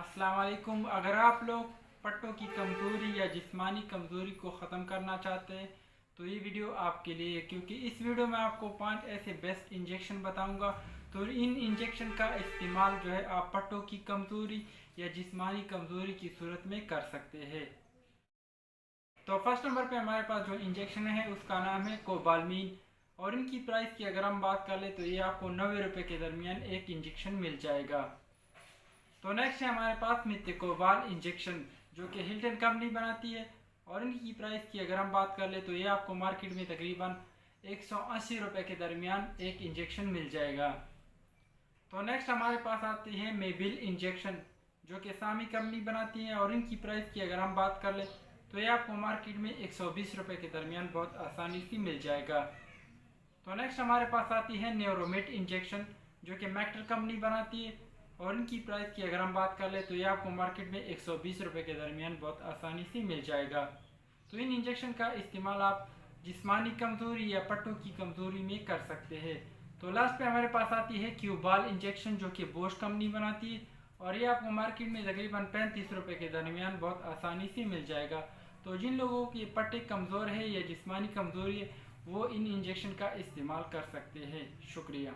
अस्सलाम वालेकुम। अगर आप लोग पट्टों की कमज़ोरी या जिस्मानी कमज़ोरी को ख़त्म करना चाहते हैं तो ये वीडियो आपके लिए है, क्योंकि इस वीडियो में आपको 5 ऐसे बेस्ट इंजेक्शन बताऊंगा। तो इन इंजेक्शन का इस्तेमाल जो है आप पट्टों की कमज़ोरी या जिस्मानी कमज़ोरी की सूरत में कर सकते हैं। तो फर्स्ट नंबर पे हमारे पास जो इंजेक्शन है उसका नाम है कोबालमीन, और इनकी प्राइस की अगर हम बात कर ले तो ये आपको 90 रुपये के दरमियान एक इंजेक्शन मिल जाएगा। तो नेक्स्ट है हमारे पास मिथिकोबाल इंजेक्शन, जो कि हिल्टन कंपनी बनाती है, और इनकी प्राइस की अगर हम बात कर ले तो ये आपको मार्केट में तकरीबन 180 रुपये के दरमियान एक इंजेक्शन मिल जाएगा। तो नेक्स्ट हमारे पास आती है मेबिल इंजेक्शन, जो कि सामी कंपनी बनाती है, और इनकी प्राइस की अगर हम बात कर ले तो ये आपको मार्केट में 120 रुपये के दरमियान बहुत आसानी से मिल जाएगा। तो नेक्स्ट हमारे पास आती है न्यूरोमेट इंजेक्शन, जो कि मैक्टर कंपनी बनाती है, और इनकी प्राइस की अगर हम बात कर ले तो ये आपको मार्केट में 120 रुपये के दरमियान बहुत आसानी से मिल जाएगा। तो इन इंजेक्शन का इस्तेमाल आप जिस्मानी कमज़ोरी या पट्टों की कमज़ोरी में कर सकते हैं। तो लास्ट पे हमारे पास आती है क्यूबाल इंजेक्शन, जो कि बोश कंपनी बनाती है, और ये आपको मार्केट में तकरीबन 35 रुपये के दरमियान बहुत आसानी से मिल जाएगा। तो जिन लोगों के पट्टे कमज़ोर है या जिस्मानी कमज़ोरी है वो इन इंजेक्शन का इस्तेमाल कर सकते हैं। शुक्रिया।